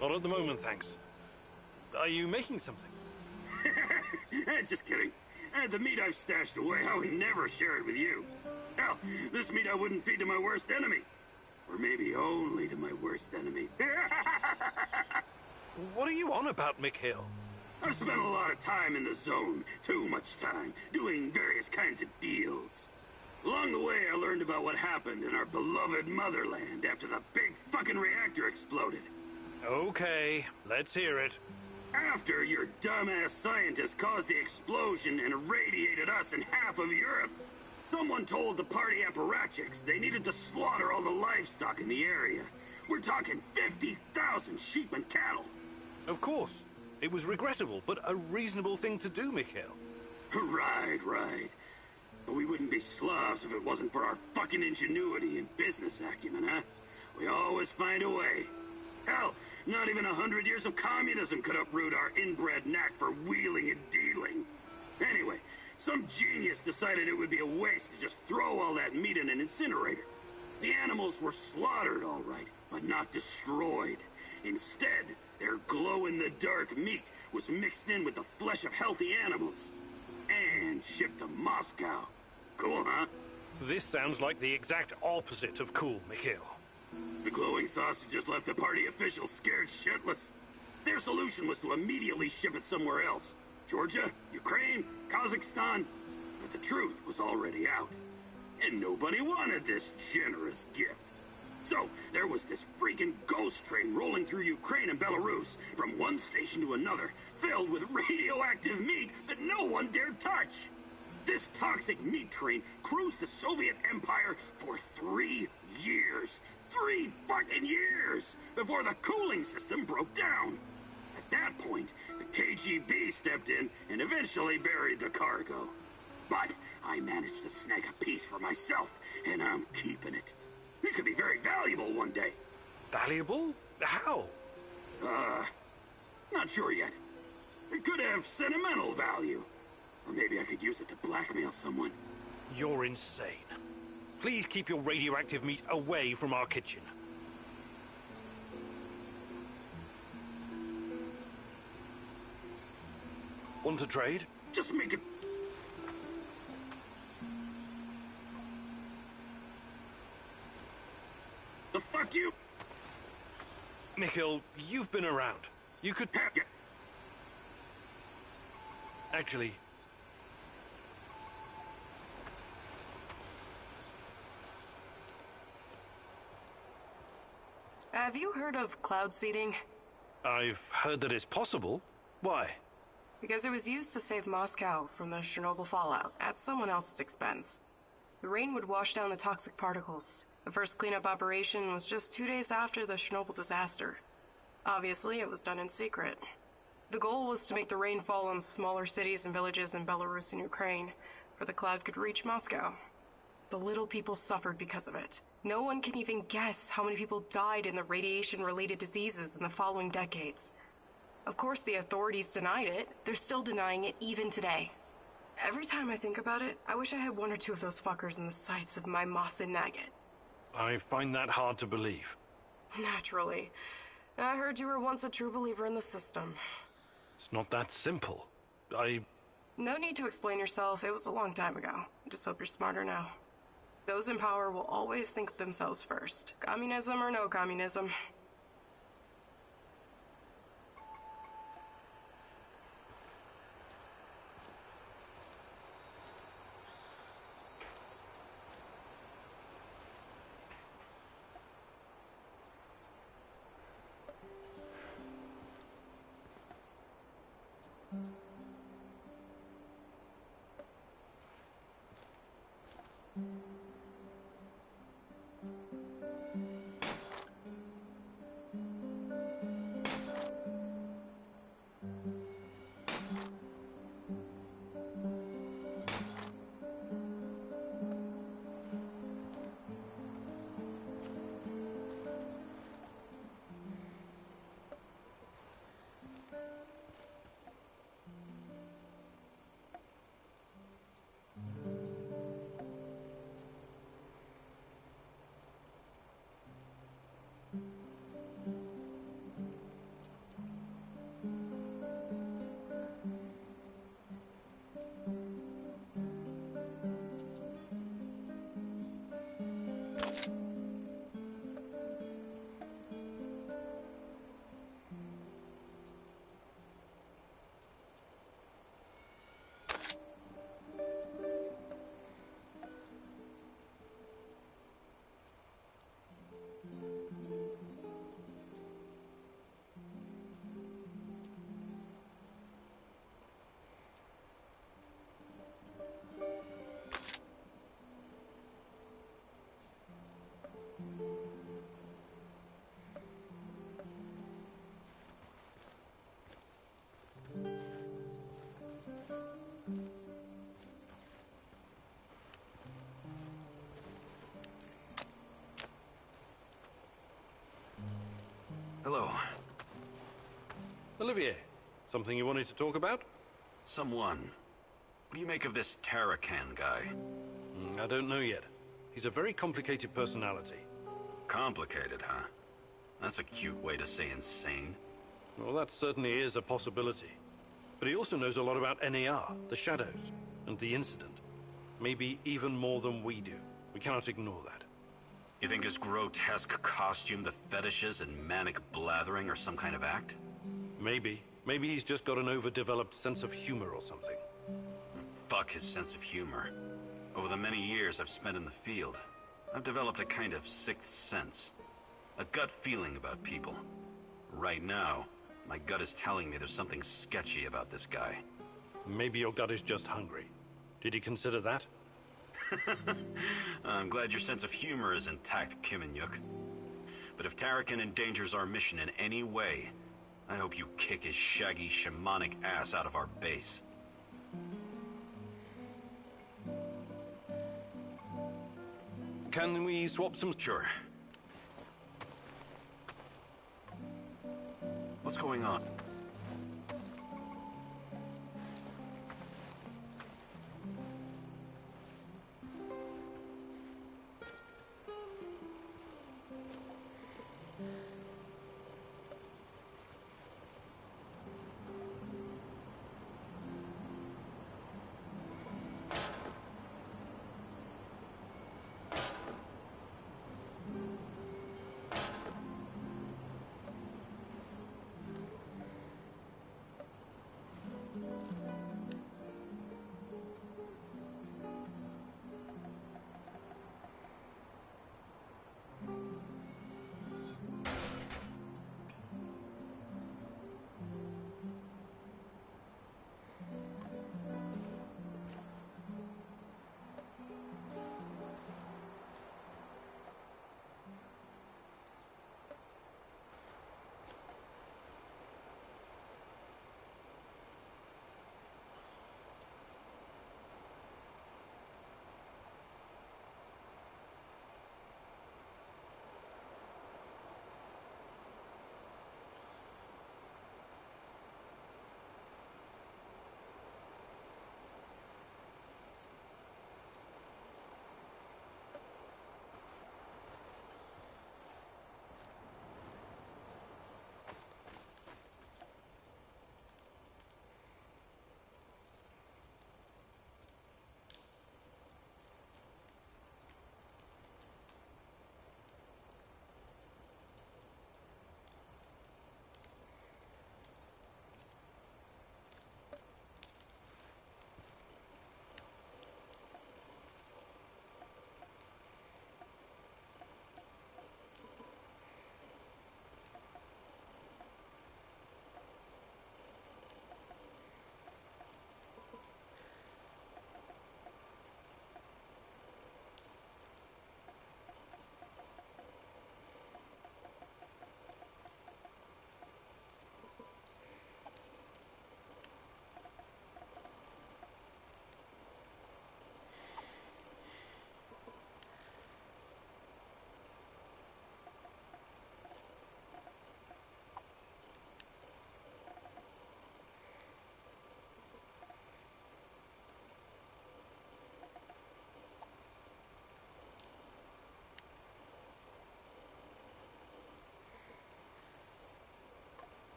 Not at the moment, thanks. Are you making something? Just kidding. The meat I've stashed away, I would never share it with you. Hell, this meat I wouldn't feed to my worst enemy. Or maybe only to my worst enemy. What are you on about, Mikhail? I've spent a lot of time in the zone. Too much time. Doing various kinds of deals. Along the way, I learned about what happened in our beloved motherland after the big fucking reactor exploded. Okay, let's hear it. After your dumbass scientists caused the explosion and irradiated us and half of Europe, someone told the party apparatchiks they needed to slaughter all the livestock in the area. We're talking 50,000 sheep and cattle. Of course. It was regrettable, but a reasonable thing to do, Mikhail. Right. But we wouldn't be Slavs if it wasn't for our fucking ingenuity and business acumen, huh? We always find a way. Hell, not even 100 years of communism could uproot our inbred knack for wheeling and dealing. Anyway, some genius decided it would be a waste to just throw all that meat in an incinerator. The animals were slaughtered, all right, but not destroyed. Instead, their glow-in-the-dark meat was mixed in with the flesh of healthy animals and shipped to Moscow. Cool, huh? This sounds like the exact opposite of cool, Mikhail. The glowing sausages left the party officials scared shitless. Their solution was to immediately ship it somewhere else. Georgia, Ukraine, Kazakhstan. But the truth was already out. And nobody wanted this generous gift. So, there was this freaking ghost train rolling through Ukraine and Belarus, from one station to another, filled with radioactive meat that no one dared touch. This toxic meat train cruised the Soviet Empire for 3 years. 3 fucking years! Before the cooling system broke down. At that point, the KGB stepped in and eventually buried the cargo. But I managed to snag a piece for myself, and I'm keeping it. It could be very valuable one day. Valuable? How? Not sure yet. It could have sentimental value. Or maybe I could use it to blackmail someone. You're insane. Please keep your radioactive meat away from our kitchen. Want to trade? Just make it... The fuck you? Mikhail, you've been around. You could... Actually... Have you heard of cloud seeding? I've heard that it's possible. Why? Because it was used to save Moscow from the Chernobyl fallout at someone else's expense. The rain would wash down the toxic particles. The first cleanup operation was just 2 days after the Chernobyl disaster. Obviously, it was done in secret. The goal was to make the rain fall on smaller cities and villages in Belarus and Ukraine, for the cloud could reach Moscow. The little people suffered because of it. No one can even guess how many people died in the radiation-related diseases in the following decades. Of course, the authorities denied it. They're still denying it even today. Every time I think about it, I wish I had 1 or 2 of those fuckers in the sights of my Moss and Nugget. I find that hard to believe. Naturally. I heard you were once a true believer in the system. It's not that simple. No need to explain yourself. It was a long time ago. I just hope you're smarter now. Those in power will always think of themselves first. Communism or no communism. Olivier, something you wanted to talk about? Someone. What do you make of this Tarakan guy? I don't know yet. He's a very complicated personality. Complicated, huh? That's a cute way to say insane. Well, that certainly is a possibility. But he also knows a lot about NAR, the Shadows, and the incident. Maybe even more than we do. We cannot ignore that. You think his grotesque costume, the fetishes, and manic blathering are some kind of act? Maybe. Maybe he's just got an overdeveloped sense of humor or something. Fuck his sense of humor. Over the many years I've spent in the field, I've developed a kind of sixth sense. A gut feeling about people. Right now, my gut is telling me there's something sketchy about this guy. Maybe your gut is just hungry. Did you consider that? I'm glad your sense of humor is intact, Kim and Yuk. But if Tarakan endangers our mission in any way, I hope you kick his shaggy, shamanic ass out of our base. Can we swap some... Sure. What's going on?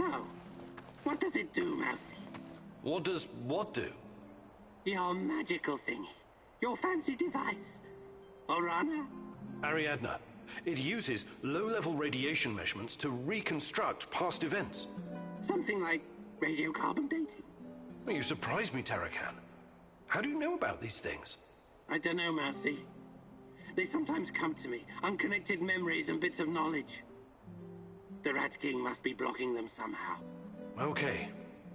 So, what does it do, Mousy? What does what do? Your magical thingy. Your fancy device. Orana? Ariadna, it uses low-level radiation measurements to reconstruct past events. Something like radiocarbon dating. Well, you surprised me, Tarakan. How do you know about these things? I don't know, Mousy. They sometimes come to me, unconnected memories and bits of knowledge. The Rat King must be blocking them somehow. Okay,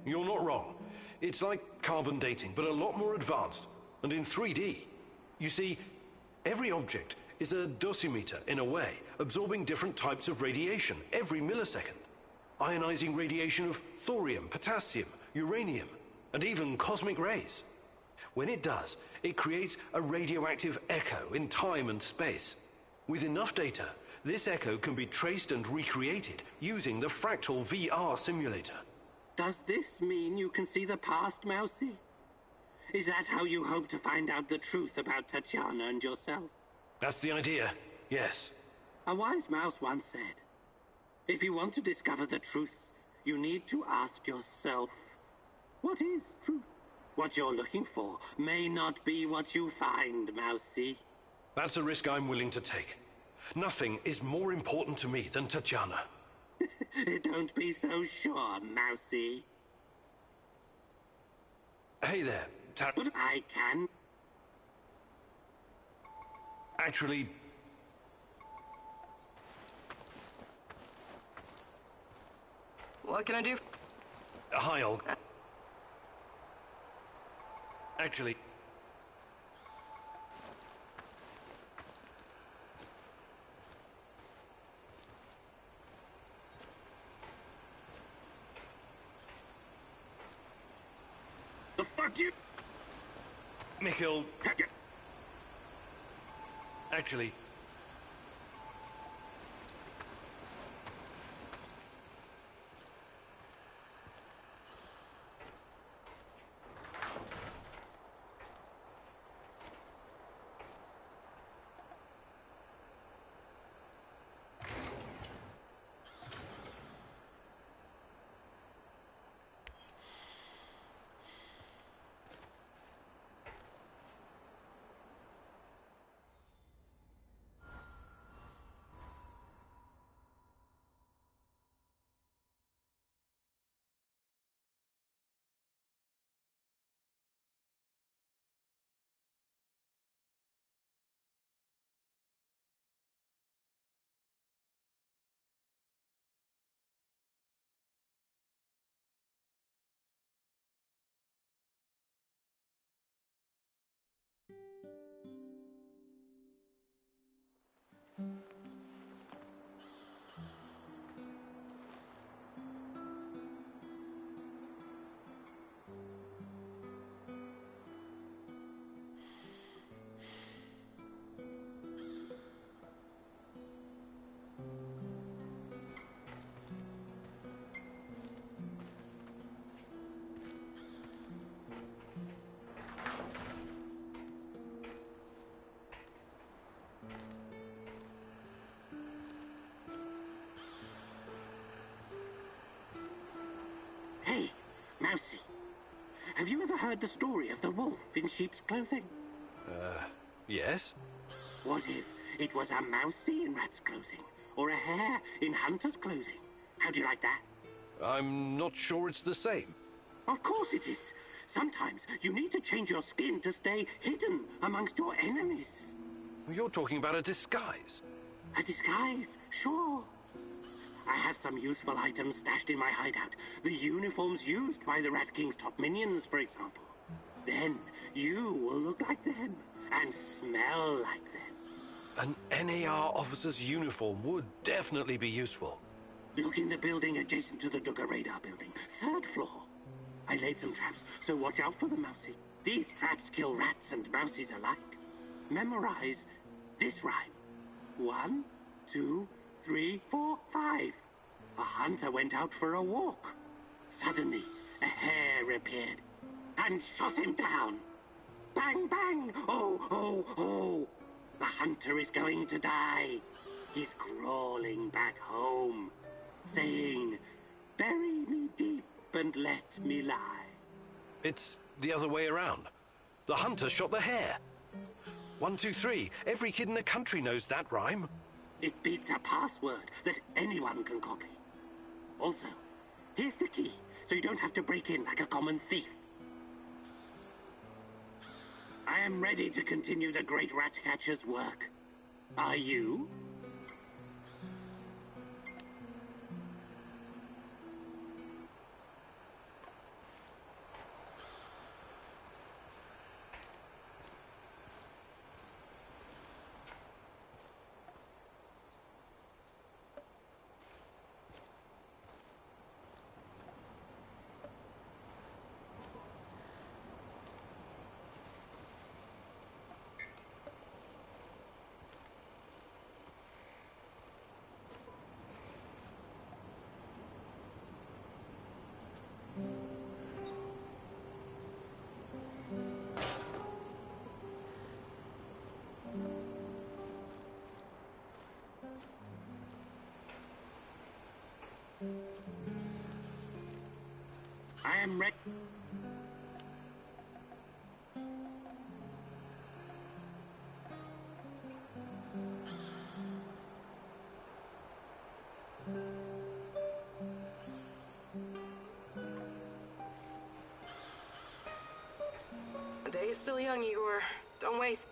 you're not wrong. It's like carbon dating, but a lot more advanced, and in 3D. You see, every object is a dosimeter in a way, absorbing different types of radiation every millisecond. Ionizing radiation of thorium, potassium, uranium, and even cosmic rays. When it does, it creates a radioactive echo in time and space. With enough data, this echo can be traced and recreated using the fractal VR simulator. Does this mean you can see the past, Mousy? Is that how you hope to find out the truth about Tatiana and yourself? That's the idea, yes. A wise mouse once said, if you want to discover the truth, you need to ask yourself, what is truth? What you're looking for may not be what you find, Mousy. That's a risk I'm willing to take. Nothing is more important to me than Tatiana. Don't be so sure, Mousy. Hey there, But I can. Actually... What can I do? Hi, Olga. Actually... The fuck you? Mikhail... Actually... Have you ever heard the story of the wolf in sheep's clothing? Yes? What if it was a mousie in rat's clothing? Or a hare in hunter's clothing? How do you like that? I'm not sure it's the same. Of course it is. Sometimes you need to change your skin to stay hidden amongst your enemies. You're talking about a disguise. A disguise, sure. I have some useful items stashed in my hideout. The uniforms used by the Rat King's top minions, for example. Then you will look like them and smell like them. An NAR officer's uniform would definitely be useful. Look in the building adjacent to the Duggar radar building, 3rd floor. I laid some traps, so watch out for the mousie. These traps kill rats and mousies alike. Memorize this rhyme. 1, 2, 3, 4, 5. A hunter went out for a walk. Suddenly, a hare appeared and shot him down. Bang, bang! Oh, oh, oh! The hunter is going to die. He's crawling back home, saying, "Bury me deep and let me lie." It's the other way around. The hunter shot the hare. 1, 2, 3. Every kid in the country knows that rhyme. It beats a password that anyone can copy. Also, here's the key, so you don't have to break in like a common thief. I am ready to continue the great rat catcher's work. Are you? I am ready. The day is still young, Igor. Don't waste.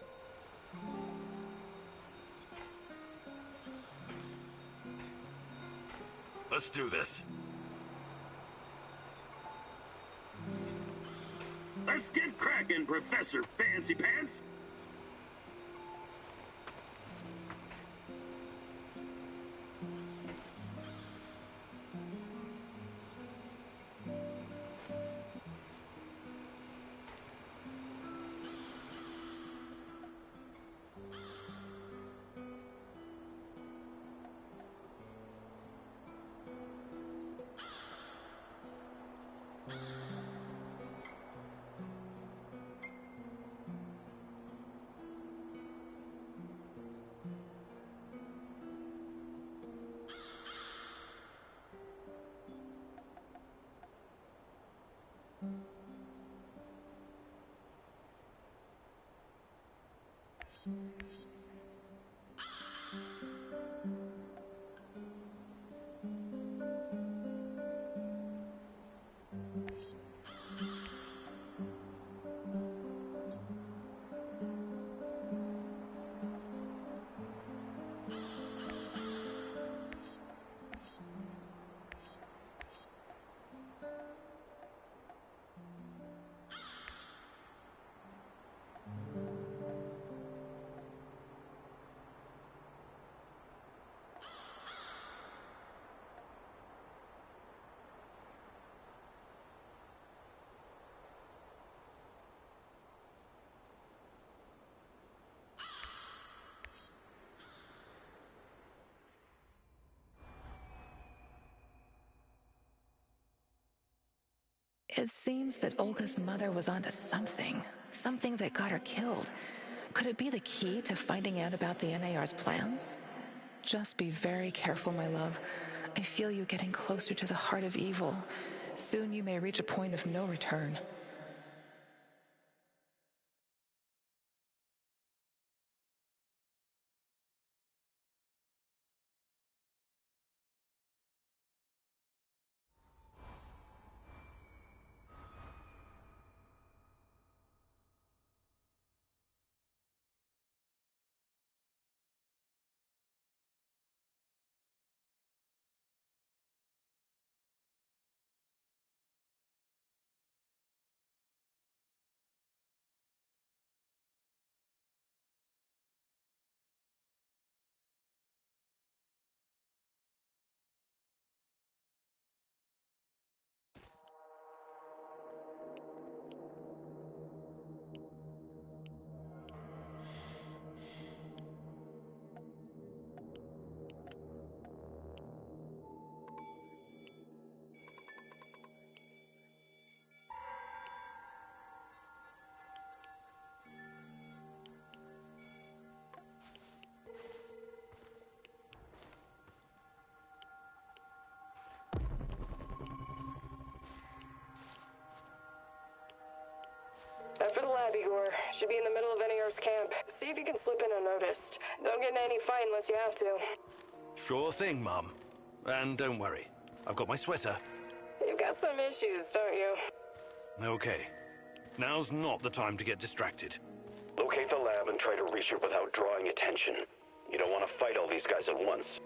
Let's do this. Let's get cracking, Professor Fancy Pants. It seems that Olga's mother was onto something that got her killed. Could it be the key to finding out about the NAR's plans? Just be very careful, my love. I feel you getting closer to the heart of evil. Soon you may reach a point of no return. lab, Igor. Should be in the middle of NAR's camp. See if you can slip in unnoticed. Don't get in any fight unless you have to. Sure thing, Mom. And don't worry, I've got my sweater. You've got some issues, don't you? Okay. Now's not the time to get distracted. Locate the lab and try to reach it without drawing attention. You don't want to fight all these guys at once.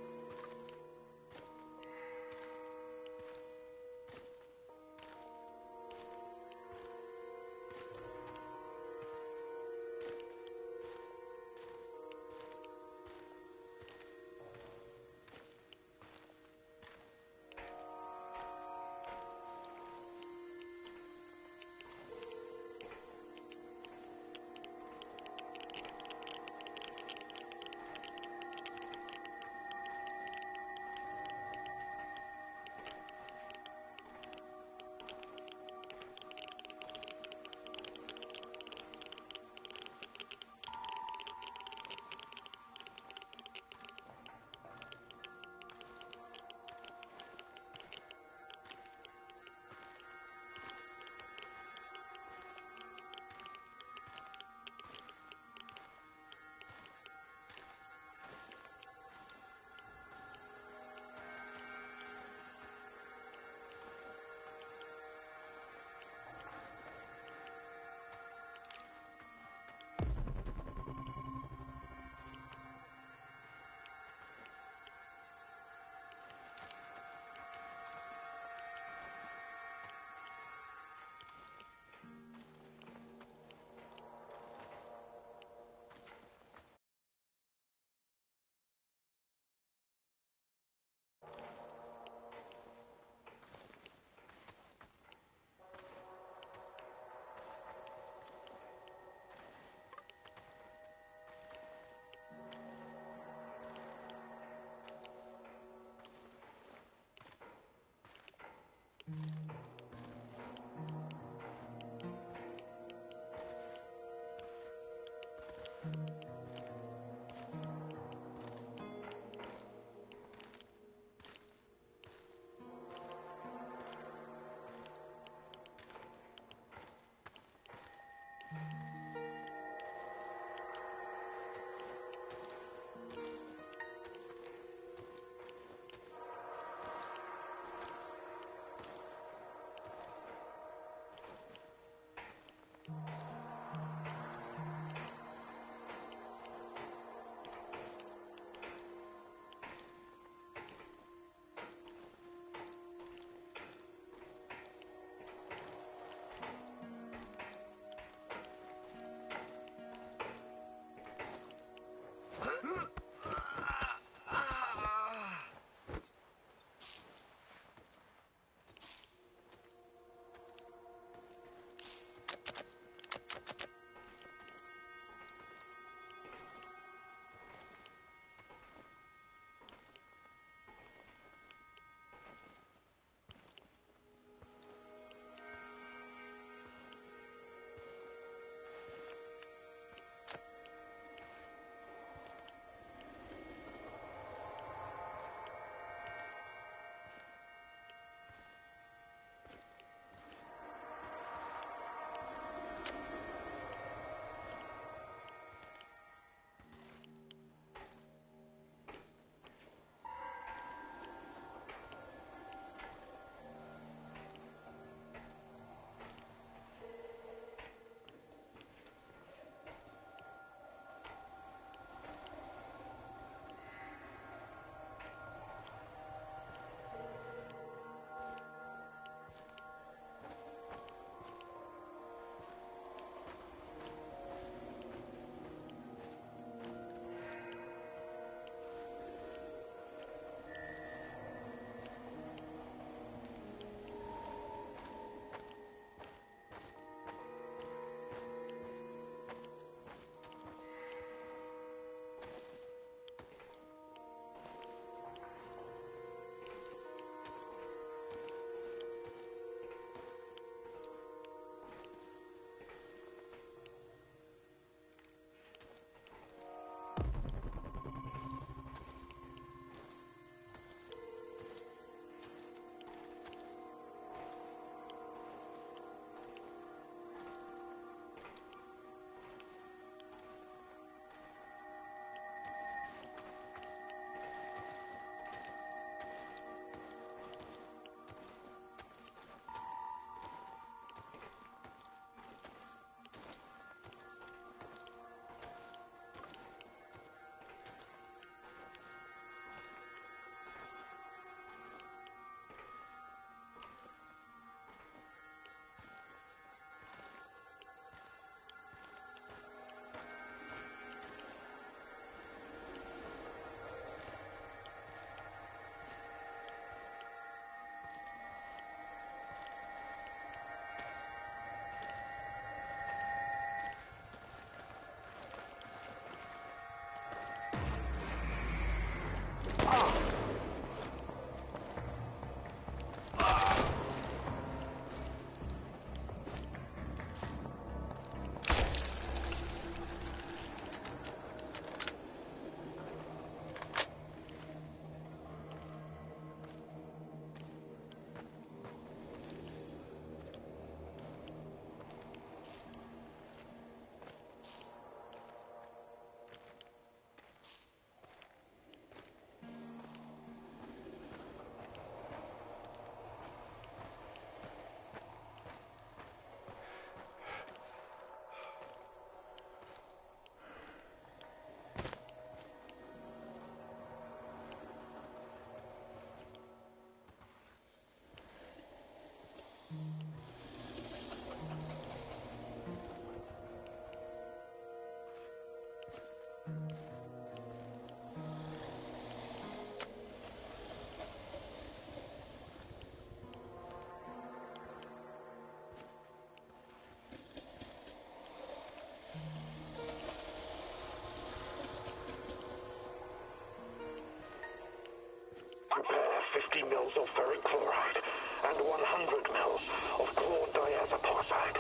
Prepare 50 mils of ferric chloride and 100 mils of chlordiazepoxide.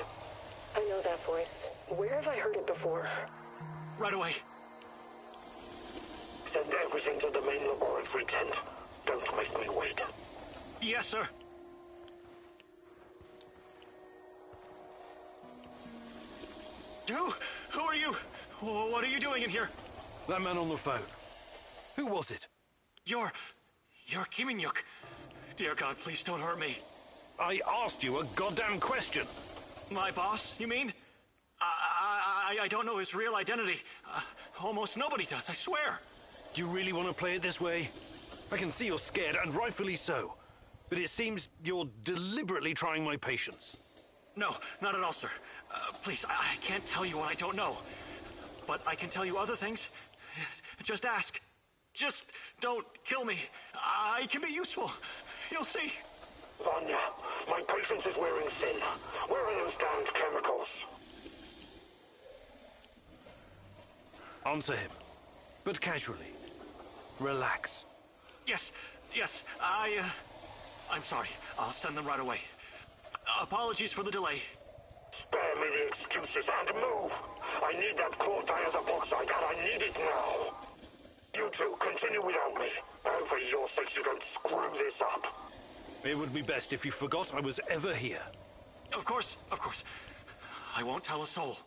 I know that voice. Where have I heard it before? Right away. Send everything to the main laboratory tent. Don't make me wait. Yes, sir. Who are you? What are you doing in here? That man on the phone. Who was it? You're Kiminyuk. Dear God, please don't hurt me. I asked you a goddamn question. My boss, you mean? I don't know his real identity. Almost nobody does, I swear. Do you really want to play it this way? I can see you're scared, and rightfully so. But it seems you're deliberately trying my patience. No, not at all, sir. Please, I can't tell you what I don't know. But I can tell you other things. Just ask. Just don't kill me. I can be useful. You'll see. Vanya, my patience is wearing thin. Where are those damned chemicals? Answer him. But casually. Relax. Yes. I'm sorry. I'll send them right away. Apologies for the delay. Spare me the excuses and move. I need that chlordiazepoxide and I need it now. You two, continue without me. And for your sakes, you don't screw this up. It would be best if you forgot I was ever here. Of course. I won't tell a soul.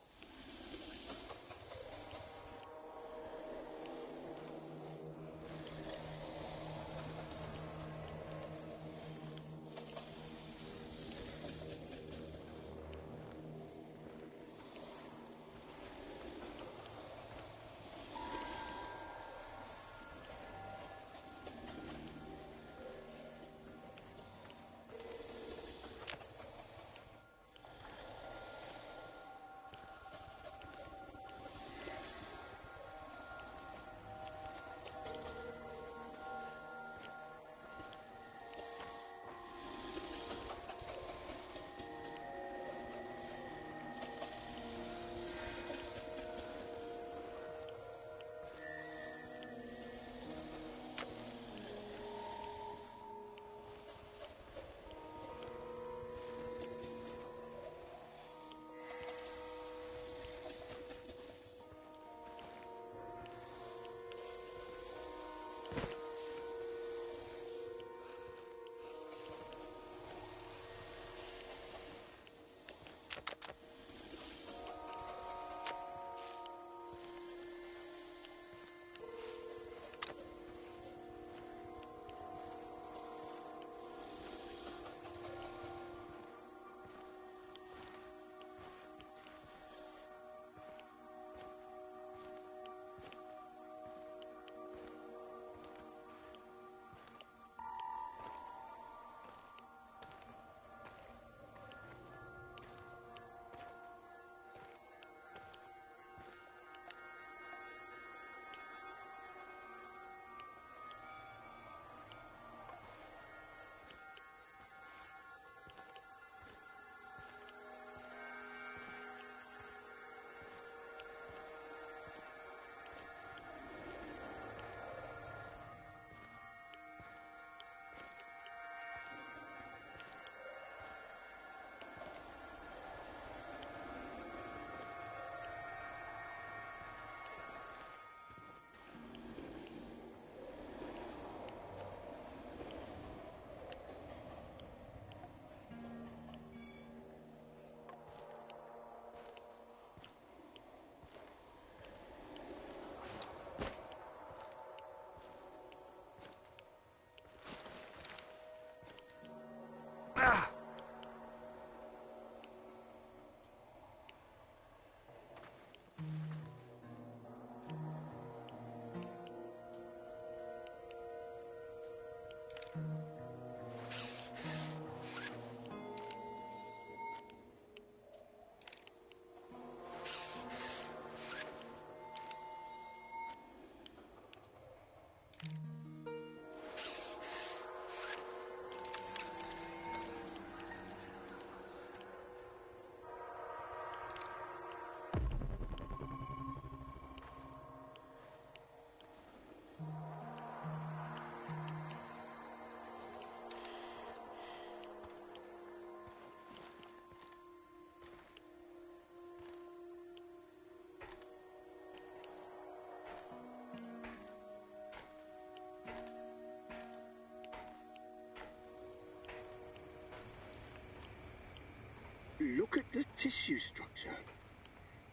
Look at the tissue structure.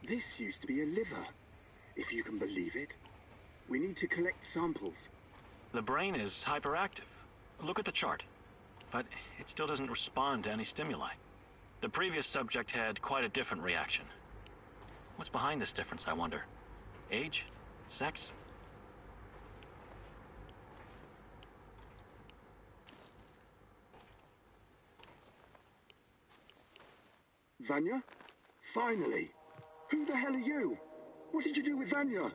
This used to be a liver, if you can believe it. We need to collect samples. The brain is hyperactive. Look at the chart. But it still doesn't respond to any stimuli. The previous subject had quite a different reaction. What's behind this difference, I wonder? Age? Sex? Vanya? Finally! Who the hell are you? What did you do with Vanya?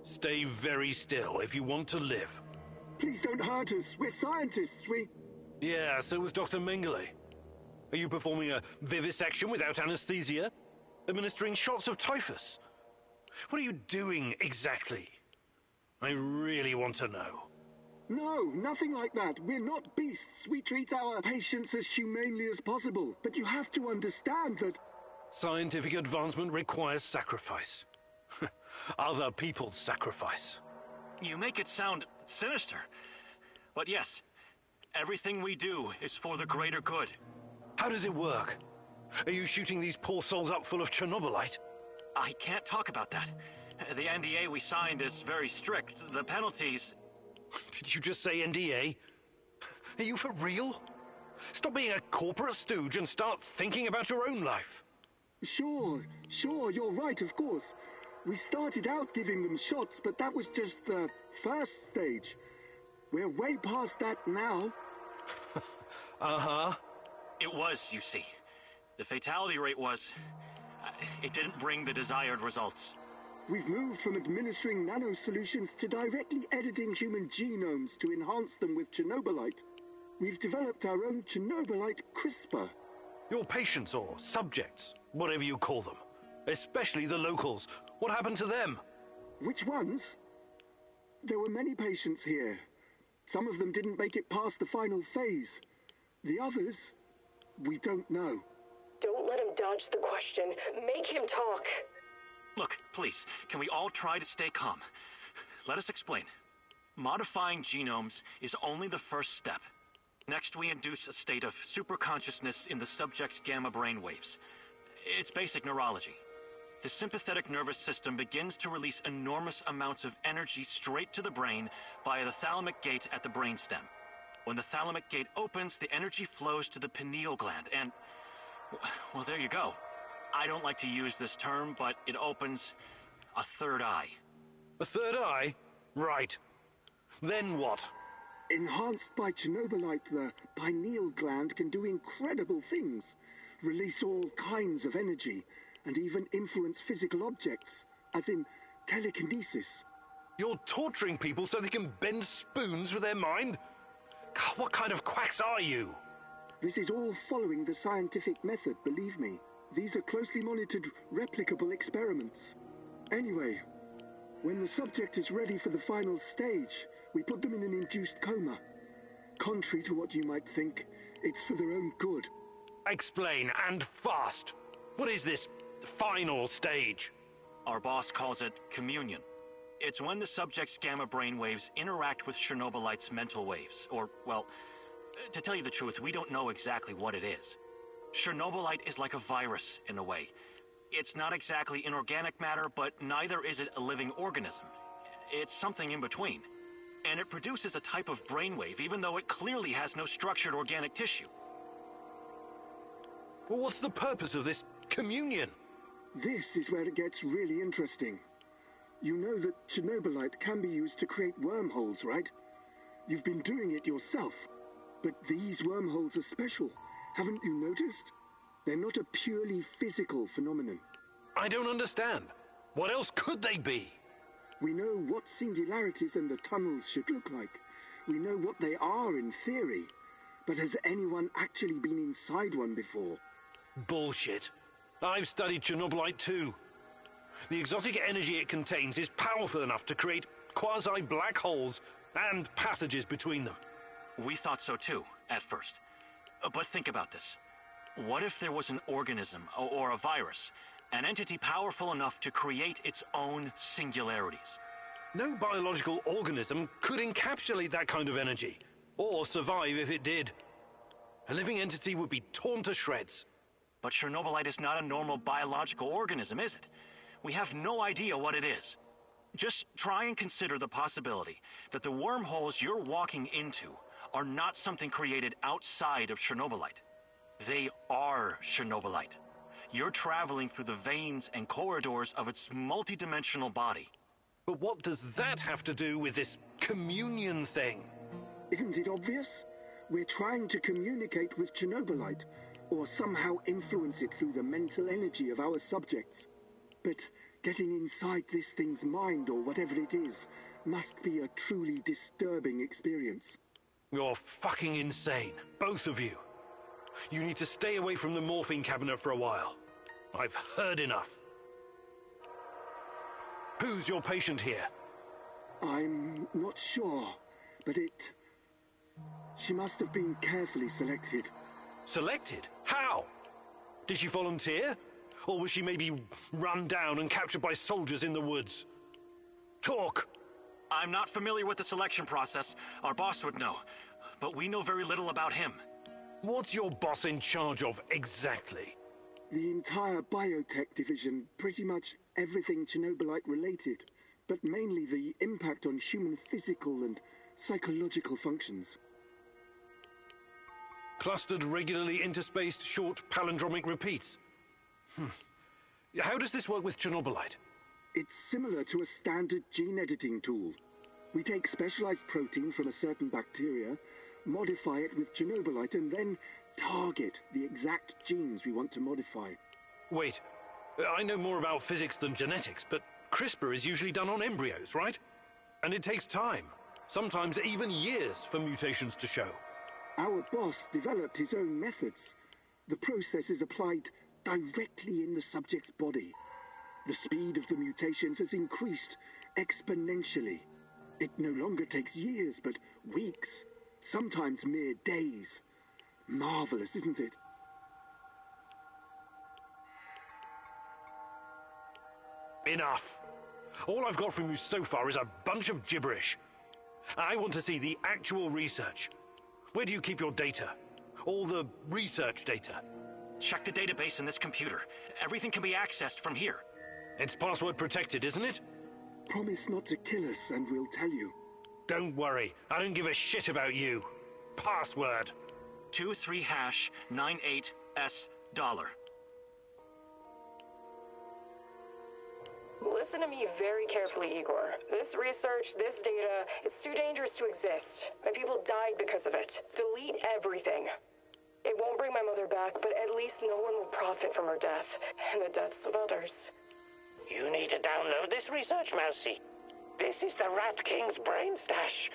Stay very still if you want to live. Please don't hurt us. We're scientists. Yeah, so was Dr. Mengele. Are you performing a vivisection without anesthesia? Administering shots of typhus? What are you doing exactly? I really want to know. No, nothing like that. We're not beasts. We treat our patients as humanely as possible. But you have to understand that... Scientific advancement requires sacrifice. Other people's sacrifice. You make it sound sinister. But yes, everything we do is for the greater good. How does it work? Are you shooting these poor souls up full of Chernobylite? I can't talk about that. The NDA we signed is very strict. The penalties... Did you just say NDA? Are you for real? Stop being a corporate stooge and start thinking about your own life. Sure, you're right, of course. We started out giving them shots, but that was just the first stage. We're way past that now. Uh-huh. It was, you see. The fatality rate was... it didn't bring the desired results. We've moved from administering nano-solutions to directly editing human genomes to enhance them with Chernobylite. We've developed our own Chernobylite CRISPR. Your patients or subjects, whatever you call them. Especially the locals. What happened to them? Which ones? There were many patients here. Some of them didn't make it past the final phase. The others, we don't know. Don't let him dodge the question. Make him talk. Look, please, can we all try to stay calm? Let us explain. Modifying genomes is only the first step. Next, we induce a state of superconsciousness in the subject's gamma brainwaves. It's basic neurology. The sympathetic nervous system begins to release enormous amounts of energy straight to the brain via the thalamic gate at the brainstem. When the thalamic gate opens, the energy flows to the pineal gland and... well, there you go. I don't like to use this term, but it opens a third eye. A third eye? Right. Then what? Enhanced by Chernobylite, the pineal gland can do incredible things. Release all kinds of energy, and even influence physical objects, as in telekinesis. You're torturing people so they can bend spoons with their mind? God, what kind of quacks are you? This is all following the scientific method, believe me. These are closely monitored, replicable experiments. Anyway, when the subject is ready for the final stage, we put them in an induced coma. Contrary to what you might think, it's for their own good. Explain, and fast. What is this final stage? Our boss calls it communion. It's when the subject's gamma brainwaves interact with Chernobylite's mental waves. Or, well, to tell you the truth, we don't know exactly what it is. Chernobylite is like a virus, in a way. It's not exactly inorganic matter, but neither is it a living organism. It's something in between. And it produces a type of brainwave, even though it clearly has no structured organic tissue. Well, what's the purpose of this communion? This is where it gets really interesting. You know that Chernobylite can be used to create wormholes, right? You've been doing it yourself. But these wormholes are special. Haven't you noticed? They're not a purely physical phenomenon. I don't understand. What else could they be? We know what singularities and the tunnels should look like. We know what they are in theory. But has anyone actually been inside one before? Bullshit. I've studied Chernobylite too. The exotic energy it contains is powerful enough to create quasi-black holes and passages between them. We thought so too, at first. But think about this. What if there was an organism, or a virus, an entity powerful enough to create its own singularities? No biological organism could encapsulate that kind of energy, or survive if it did. A living entity would be torn to shreds. But Chernobylite is not a normal biological organism, is it? We have no idea what it is. Just try and consider the possibility that the wormholes you're walking into are not something created outside of Chernobylite. They are Chernobylite. You're traveling through the veins and corridors of its multidimensional body. But what does that have to do with this communion thing? Isn't it obvious? We're trying to communicate with Chernobylite, or somehow influence it through the mental energy of our subjects. But getting inside this thing's mind, or whatever it is, must be a truly disturbing experience. You're fucking insane, both of you. You need to stay away from the morphine cabinet for a while. I've heard enough. Who's your patient here? I'm not sure, but she must have been carefully selected. Selected? How? Did she volunteer? Or was she maybe run down and captured by soldiers in the woods? Talk! I'm not familiar with the selection process. Our boss would know. But we know very little about him. What's your boss in charge of exactly? The entire biotech division, pretty much everything Chernobylite related, but mainly the impact on human physical and psychological functions. Clustered, regularly interspaced, short palindromic repeats. How does this work with Chernobylite? It's similar to a standard gene editing tool. We take specialized protein from a certain bacteria, modify it with Chernobylite, and then target the exact genes we want to modify. Wait, I know more about physics than genetics, but CRISPR is usually done on embryos, right? And it takes time, sometimes even years, for mutations to show. Our boss developed his own methods. The process is applied directly in the subject's body. The speed of the mutations has increased exponentially. It no longer takes years, but weeks, sometimes mere days. Marvelous, isn't it? Enough. All I've got from you so far is a bunch of gibberish. I want to see the actual research. Where do you keep your data? All the research data? Check the database in this computer. Everything can be accessed from here. It's password protected, isn't it? Promise not to kill us and we'll tell you. Don't worry. I don't give a shit about you. Password. 23#98S$. Listen to me very carefully, Igor. This research, this data, it's too dangerous to exist. My people died because of it. Delete everything. It won't bring my mother back, but at least no one will profit from her death, and the deaths of others. You need to download this research, Mousy. This is the Rat King's brain stash.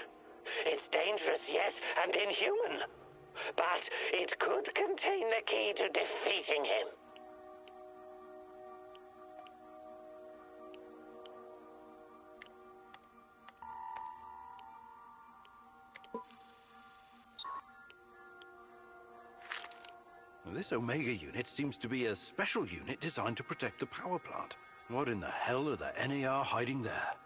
It's dangerous, yes, and inhuman. But it could contain the key to defeating him. This Omega unit seems to be a special unit designed to protect the power plant. What in the hell are the NAR hiding there?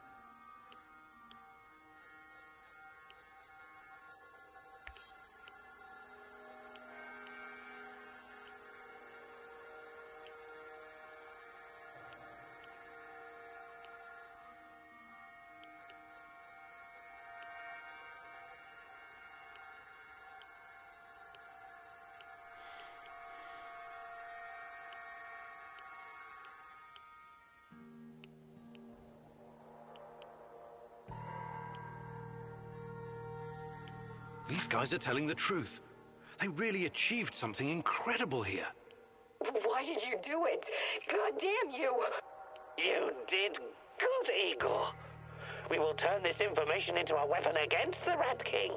These guys are telling the truth. They really achieved something incredible here. Why did you do it? God damn you! You did good, Igor. We will turn this information into a weapon against the Rat King.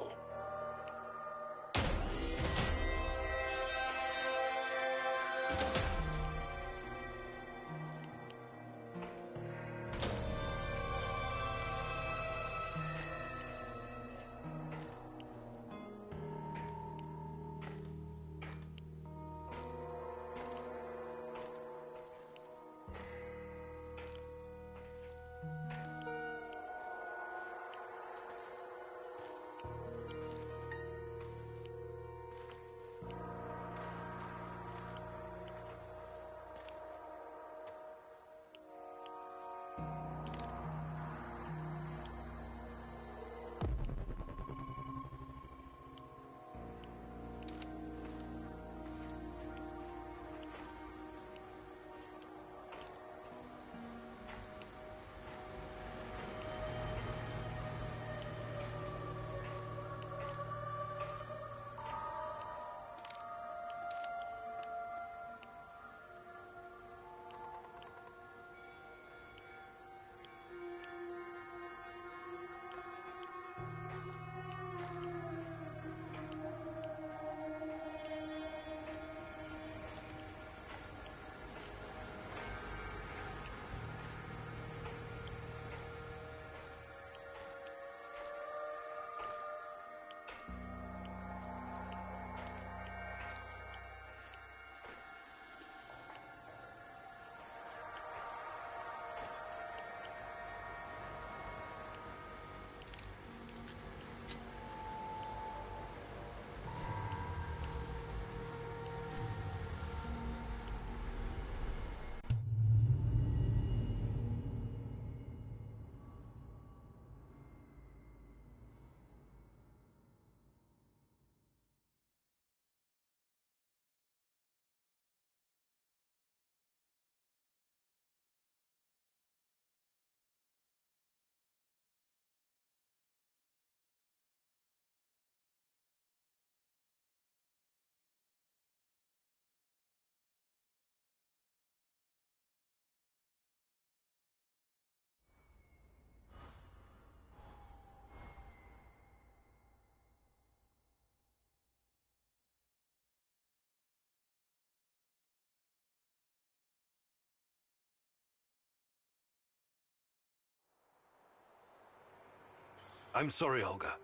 I'm sorry, Olga.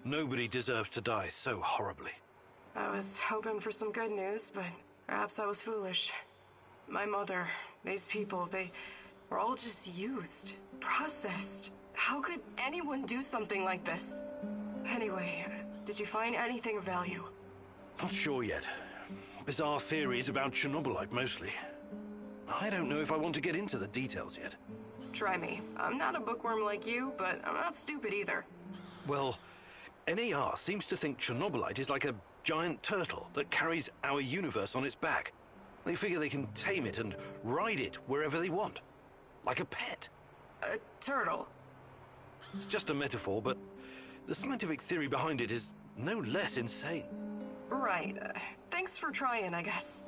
Nobody deserves to die so horribly. I was hoping for some good news, but perhaps I was foolish. My mother, these people, they were all just used, processed. How could anyone do something like this? Anyway, did you find anything of value? Not sure yet. Bizarre theories about Chernobylite, mostly. I don't know if I want to get into the details yet. Try me. I'm not a bookworm like you, but I'm not stupid either. Well, NAR seems to think Chernobylite is like a giant turtle that carries our universe on its back. They figure they can tame it and ride it wherever they want. Like a pet. A turtle? It's just a metaphor, but the scientific theory behind it is no less insane. Right. Thanks for trying, I guess.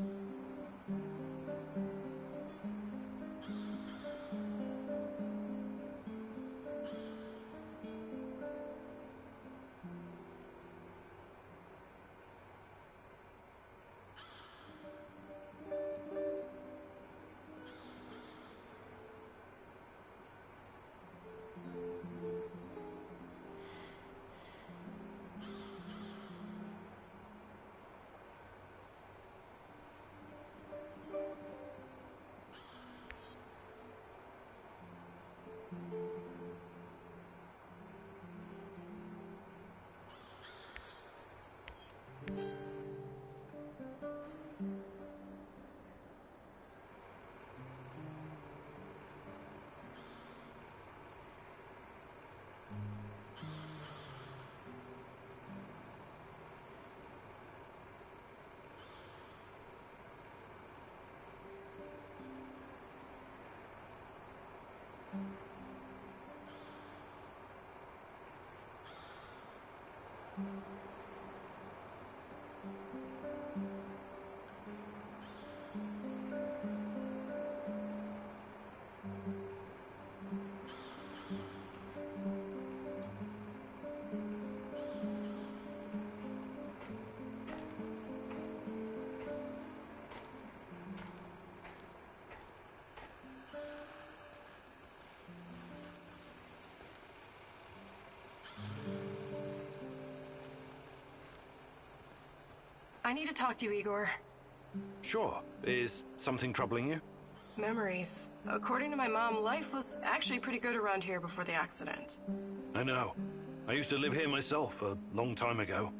I need to talk to you, Igor. Sure. Is something troubling you? Memories. According to my mom, life was actually pretty good around here before the accident. I know. I used to live here myself a long time ago.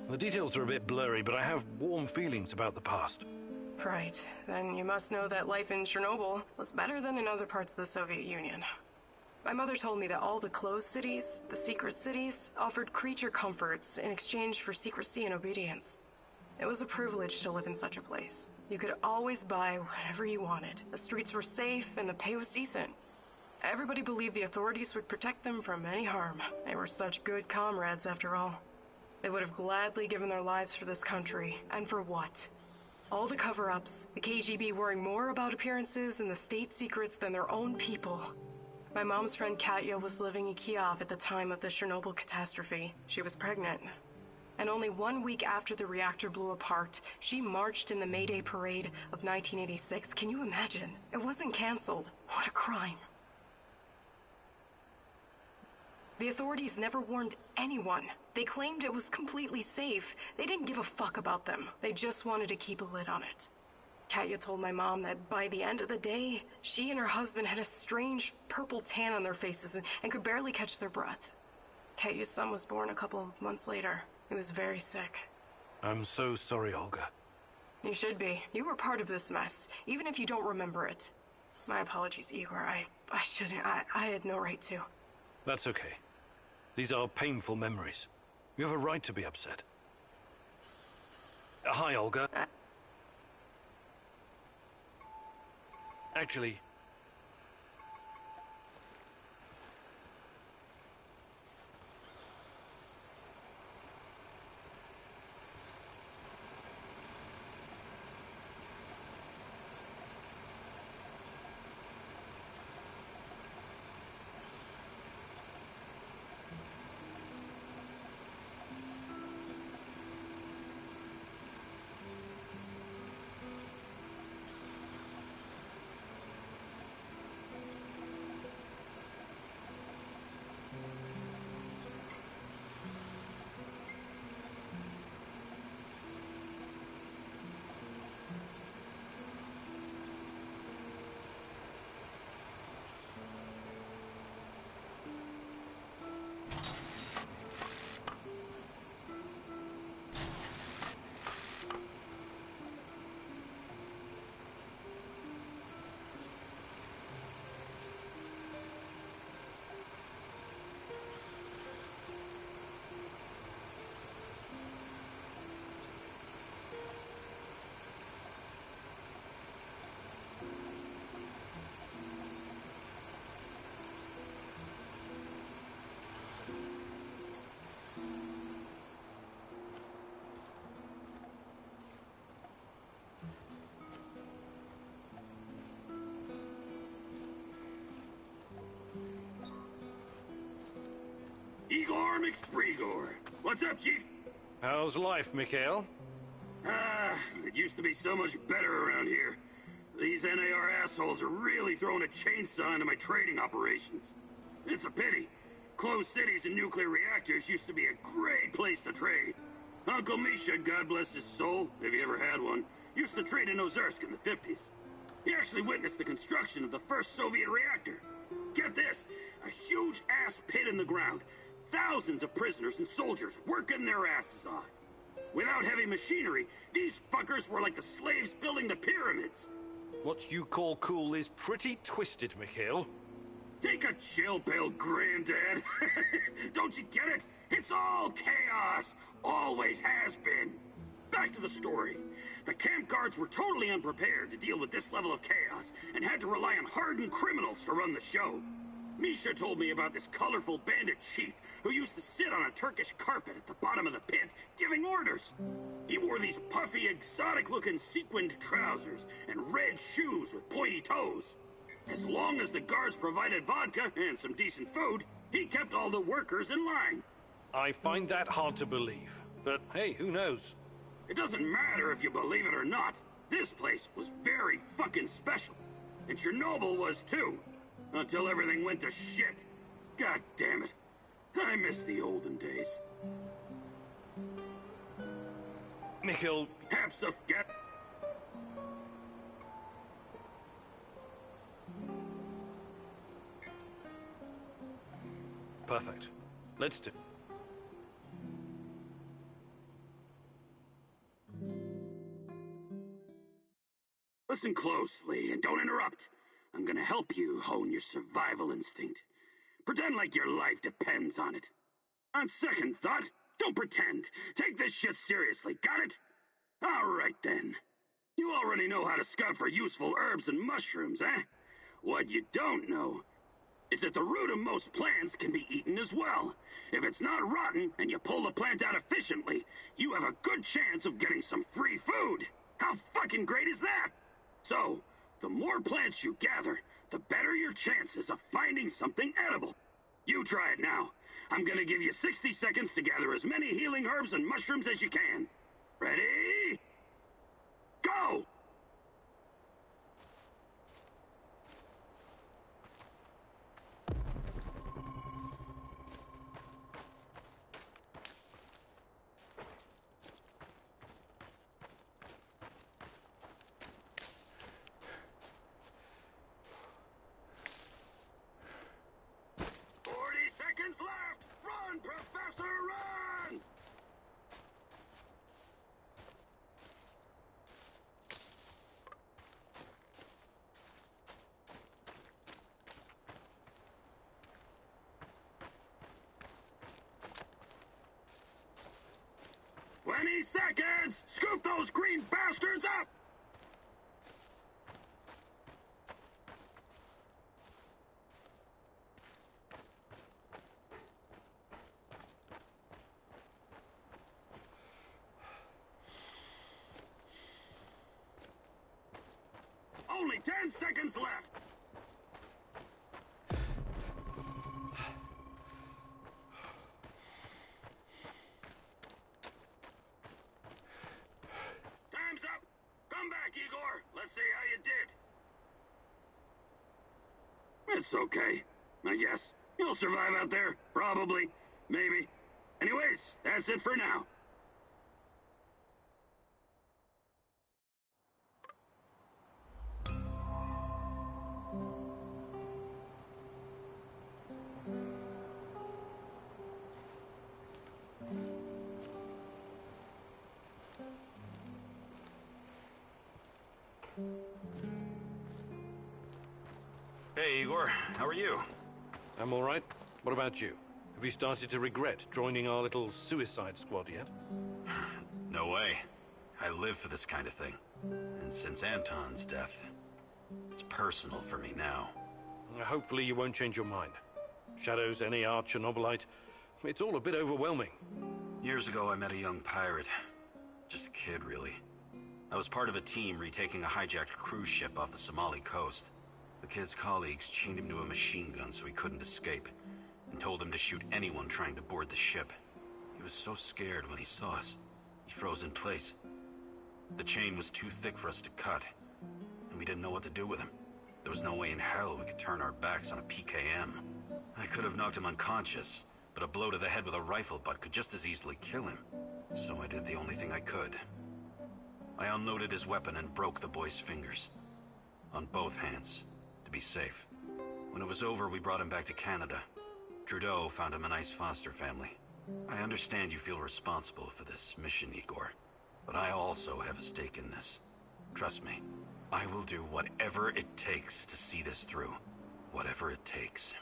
The details are a bit blurry, but I have warm feelings about the past. Right. Then you must know that life in Chernobyl was better than in other parts of the Soviet Union. My mother told me that all the closed cities, the secret cities, offered creature comforts in exchange for secrecy and obedience. It was a privilege to live in such a place. You could always buy whatever you wanted. The streets were safe and the pay was decent. Everybody believed the authorities would protect them from any harm. They were such good comrades, after all. They would have gladly given their lives for this country. And for what? All the cover-ups, the KGB worrying more about appearances and the state secrets than their own people. My mom's friend Katya was living in Kiev at the time of the Chernobyl catastrophe. She was pregnant. And only 1 week after the reactor blew apart, she marched in the May Day parade of 1986. Can you imagine? It wasn't canceled. What a crime. The authorities never warned anyone. They claimed it was completely safe. They didn't give a fuck about them. They just wanted to keep a lid on it. Katya told my mom that by the end of the day, she and her husband had a strange purple tan on their faces and could barely catch their breath. Katya's son was born a couple of months later. He was very sick. I'm so sorry, Olga. You should be. You were part of this mess, even if you don't remember it. My apologies, Igor. I shouldn't. I had no right to. That's okay. These are painful memories. You have a right to be upset. Hi, Olga. Actually... Igor McSpreegor. What's up, Chief? How's life, Mikhail? It used to be so much better around here. These NAR assholes are really throwing a chainsaw into my trading operations. It's a pity. Closed cities and nuclear reactors used to be a great place to trade. Uncle Misha, God bless his soul, if he ever had one, used to trade in Ozersk in the 50s. He actually witnessed the construction of the first Soviet reactor. Get this, a huge ass pit in the ground. Thousands of prisoners and soldiers working their asses off. Without heavy machinery, these fuckers were like the slaves building the pyramids. What you call cool is pretty twisted, Mikhail. Take a chill pill, Granddad. Don't you get it? It's all chaos. Always has been. Back to the story. The camp guards were totally unprepared to deal with this level of chaos and had to rely on hardened criminals to run the show. Misha told me about this colorful bandit chief who used to sit on a Turkish carpet at the bottom of the pit giving orders. He wore these puffy, exotic-looking sequined trousers and red shoes with pointy toes. As long as the guards provided vodka and some decent food, he kept all the workers in line. I find that hard to believe, but hey, who knows? It doesn't matter if you believe it or not. This place was very fucking special. And Chernobyl was too. Until everything went to shit. God damn it. I miss the olden days. Mikhail... Hapsuf, get... Perfect. Let's do... Listen closely and don't interrupt. I'm gonna help you hone your survival instinct. Pretend like your life depends on it. On second thought, don't pretend. Take this shit seriously, got it? All right then. You already know how to scout for useful herbs and mushrooms, eh? What you don't know is that the root of most plants can be eaten as well. If it's not rotten and you pull the plant out efficiently, you have a good chance of getting some free food. How fucking great is that? So, the more plants you gather, the better your chances of finding something edible. You try it now. I'm gonna give you 60 seconds to gather as many healing herbs and mushrooms as you can. Ready? Go! Left! Run, Professor, run! Seconds! Scoop those green bastards up! Only 10 seconds left! Time's up! Come back, Igor! Let's see how you did! It's okay. I guess. You'll survive out there. Probably. Maybe. Anyways, that's it for now. Hey, Igor. How are you? I'm all right. What about you? Have you started to regret joining our little suicide squad yet? No way. I live for this kind of thing. And since Anton's death, it's personal for me now. Hopefully you won't change your mind. Shadows, NAR, Chernobylite, it's all a bit overwhelming. Years ago, I met a young pirate. Just a kid, really. I was part of a team retaking a hijacked cruise ship off the Somali coast. The kid's colleagues chained him to a machine gun so he couldn't escape. and told him to shoot anyone trying to board the ship. He was so scared when he saw us. He froze in place. The chain was too thick for us to cut, and we didn't know what to do with him. There was no way in hell we could turn our backs on a PKM. I could have knocked him unconscious, but a blow to the head with a rifle butt could just as easily kill him. So I did the only thing I could. I unloaded his weapon and broke the boy's fingers. On both hands, to be safe. When it was over, we brought him back to Canada. Trudeau found him a nice foster family. I understand you feel responsible for this mission, Igor, but I also have a stake in this. Trust me, I will do whatever it takes to see this through. Whatever it takes.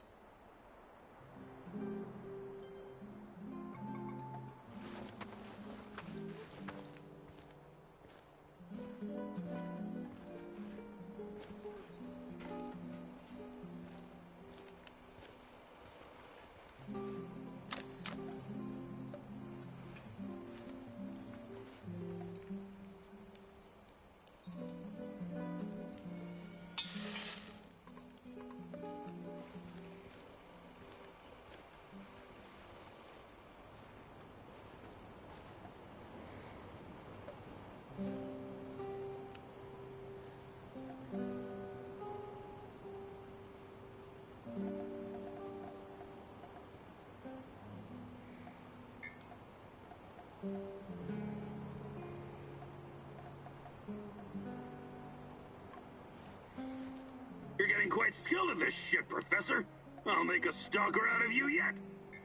You're getting quite skilled at this shit, Professor. I'll make a stalker out of you yet.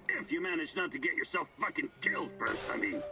If you manage not to get yourself fucking killed first, I mean.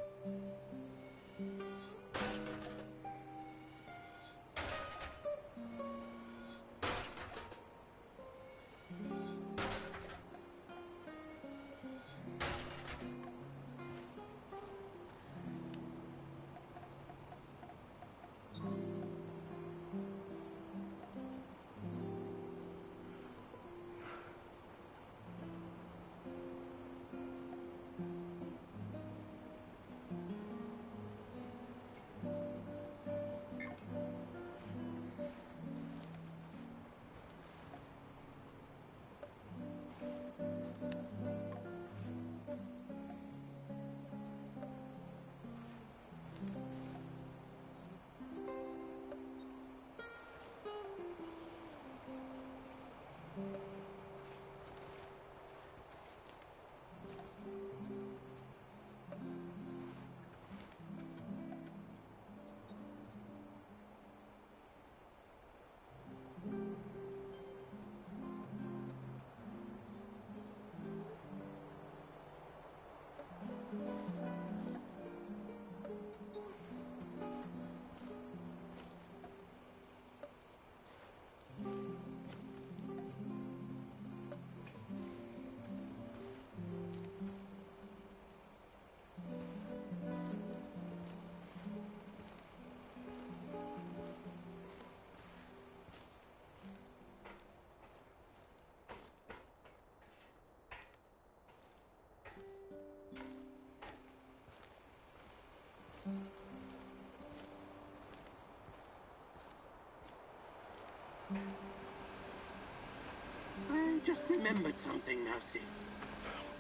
I just remembered something, Mousy.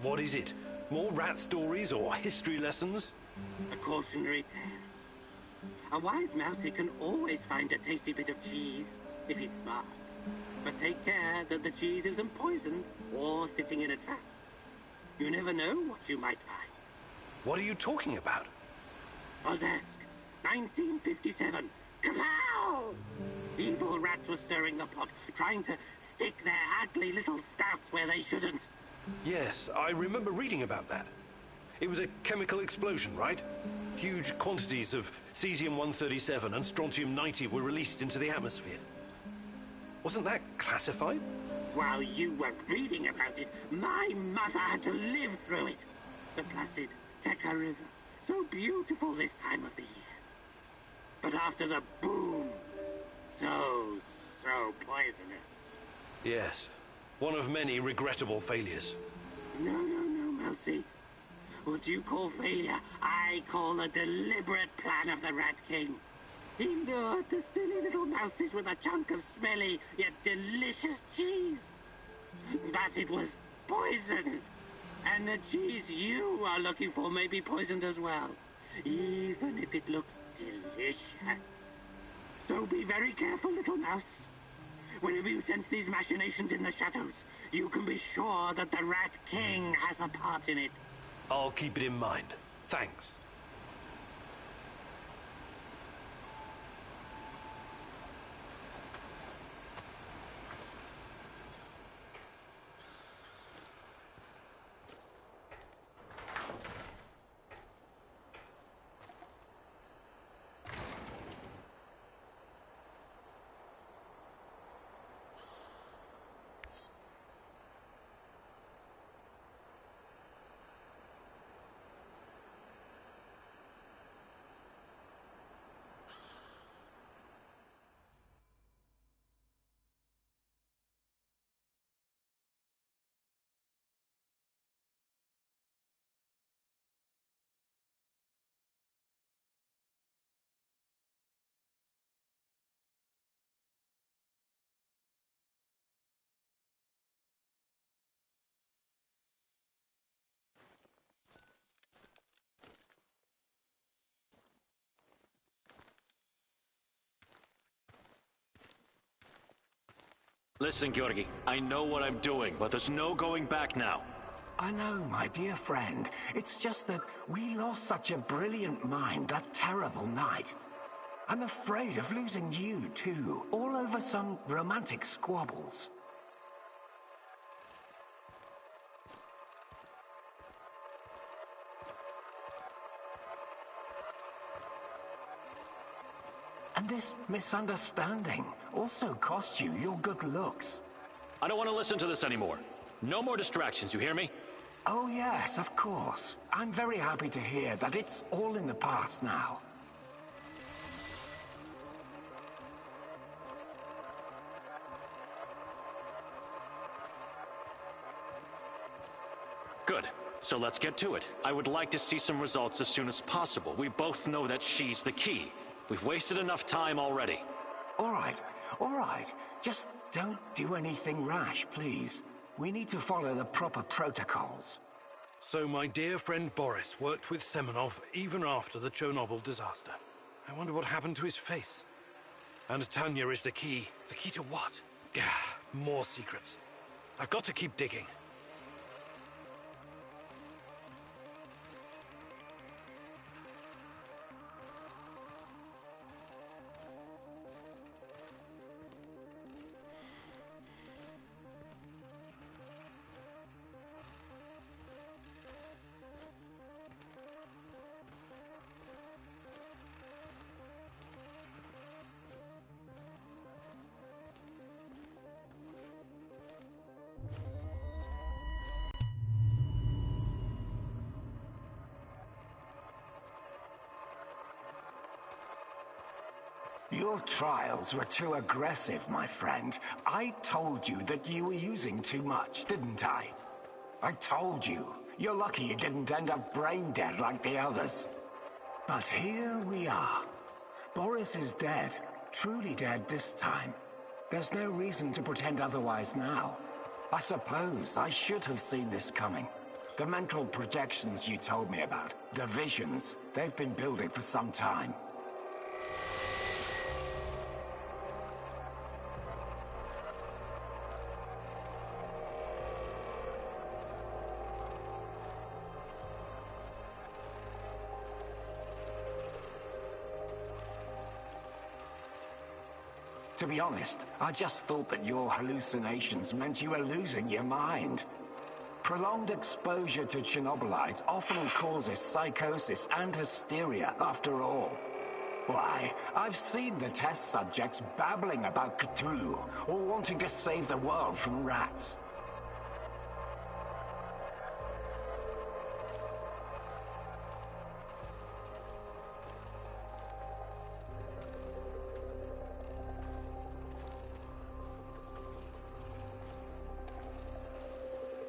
What is it? More rat stories or history lessons? A cautionary tale. A wise Mousy can always find a tasty bit of cheese, if he's smart. But take care that the cheese isn't poisoned or sitting in a trap. You never know what you might find. What are you talking about? Ozesk, 1957. Kapow! Evil rats were stirring the pot, trying to stick their ugly little snouts where they shouldn't. Yes, I remember reading about that. It was a chemical explosion, right? Huge quantities of cesium-137 and strontium-90 were released into the atmosphere. Wasn't that classified? While you were reading about it, my mother had to live through it. The placid Tekka River, so beautiful this time of the year. But after the boom, so poisonous. Yes, one of many regrettable failures. No, Mousy. What you call failure, I call a deliberate plan of the Rat King. He lured the silly little mouses with a chunk of smelly yet delicious cheese. But it was poisoned. And the cheese you are looking for may be poisoned as well, even if it looks delicious. So be very careful, little mouse. Whenever you sense these machinations in the shadows, you can be sure that the Rat King has a part in it. I'll keep it in mind. Thanks. Listen, Georgi, I know what I'm doing, but there's no going back now. I know, my dear friend. It's just that we lost such a brilliant mind that terrible night. I'm afraid of losing you, too, all over some romantic squabbles. And this misunderstanding also cost you your good looks. I don't want to listen to this anymore. No more distractions, you hear me? Oh yes, of course. I'm very happy to hear that it's all in the past now. Good. So let's get to it. I would like to see some results as soon as possible. We both know that she's the key. We've wasted enough time already. All right. Just don't do anything rash, please. We need to follow the proper protocols. So my dear friend Boris worked with Semenov even after the Chernobyl disaster. I wonder what happened to his face. And Tanya is the key. The key to what? More secrets. I've got to keep digging. Your trials were too aggressive, my friend. I told you that you were using too much, didn't I? I told you. You're lucky you didn't end up brain dead like the others. But here we are. Boris is dead. Truly dead this time. There's no reason to pretend otherwise now. I suppose I should have seen this coming. The mental projections you told me about, the visions, they've been building for some time. To be honest, I just thought that your hallucinations meant you were losing your mind. Prolonged exposure to Chernobylite often causes psychosis and hysteria, after all. Why, I've seen the test subjects babbling about Cthulhu, or wanting to save the world from rats.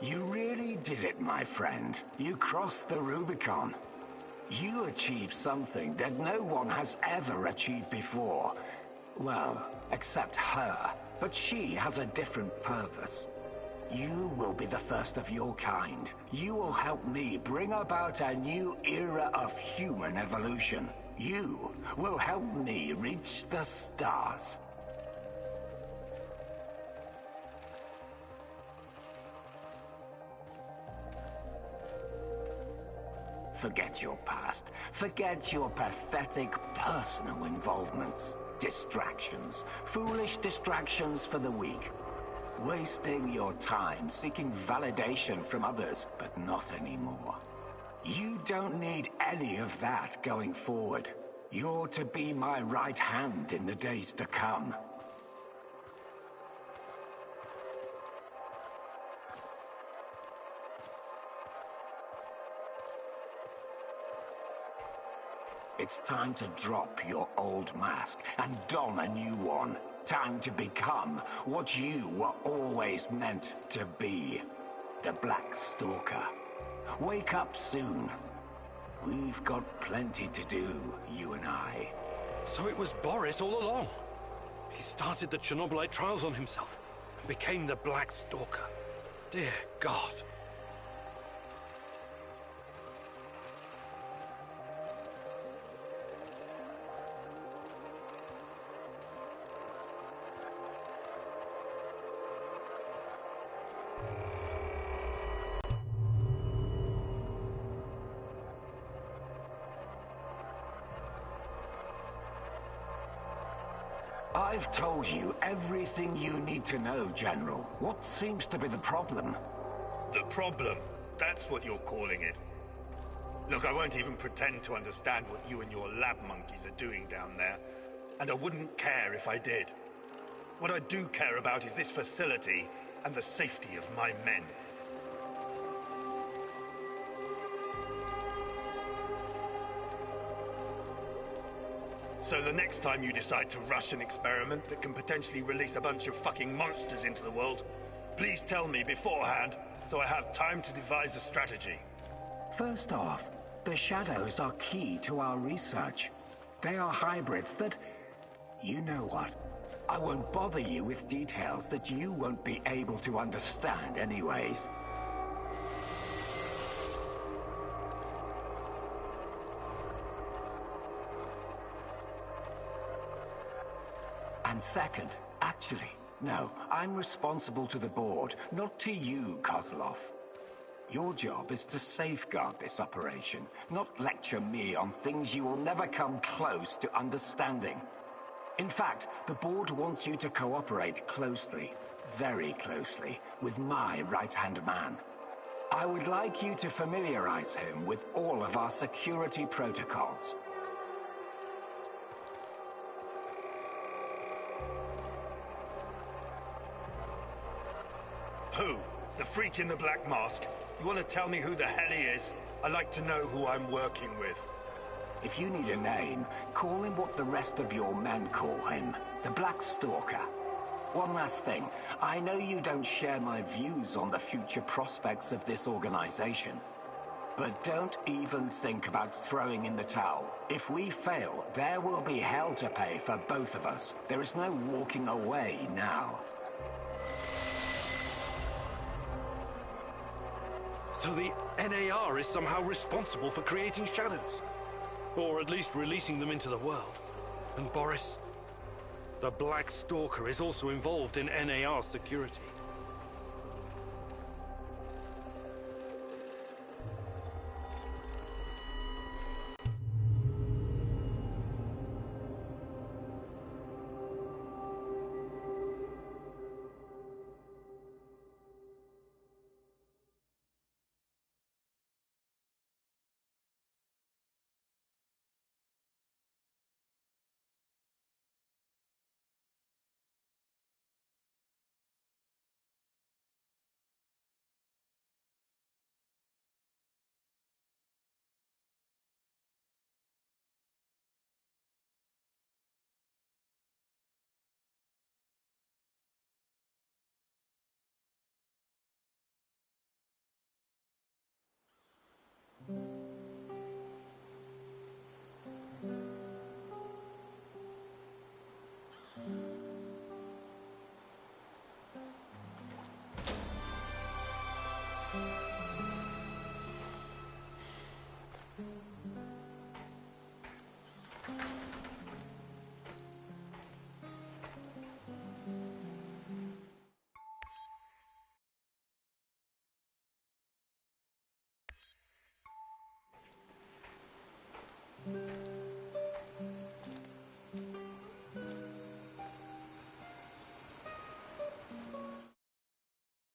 You really did it, my friend. You crossed the Rubicon. You achieved something that no one has ever achieved before. Well, except her. But she has a different purpose. You will be the first of your kind. You will help me bring about a new era of human evolution. You will help me reach the stars. Forget your past. Forget your pathetic personal involvements. Distractions. Foolish distractions for the weak. Wasting your time seeking validation from others, but not anymore. You don't need any of that going forward. You're to be my right hand in the days to come. It's time to drop your old mask and don a new one. Time to become what you were always meant to be. The Black Stalker. Wake up soon. We've got plenty to do, you and I. So it was Boris all along. He started the Chernobylite trials on himself and became the Black Stalker. Dear God. I've told you everything you need to know, General. What seems to be the problem? The problem? That's what you're calling it. Look, I won't even pretend to understand what you and your lab monkeys are doing down there, and I wouldn't care if I did. What I do care about is this facility and the safety of my men. So the next time you decide to rush an experiment that can potentially release a bunch of fucking monsters into the world, please tell me beforehand so I have time to devise a strategy. First off, the shadows are key to our research. They are hybrids that... You know what? I won't bother you with details that you won't be able to understand anyways. And second, actually, no, I'm responsible to the board, not to you, Kozlov. Your job is to safeguard this operation, not lecture me on things you will never come close to understanding. In fact, the board wants you to cooperate closely, very closely, with my right-hand man. I would like you to familiarize him with all of our security protocols. Who? The freak in the black mask? You want to tell me who the hell he is? I'd like to know who I'm working with. If you need a name, call him what the rest of your men call him, the Black Stalker. One last thing, I know you don't share my views on the future prospects of this organization, but don't even think about throwing in the towel. If we fail, there will be hell to pay for both of us. There is no walking away now. So the NAR is somehow responsible for creating shadows. Or at least releasing them into the world. And Boris, the Black Stalker, is also involved in NAR security.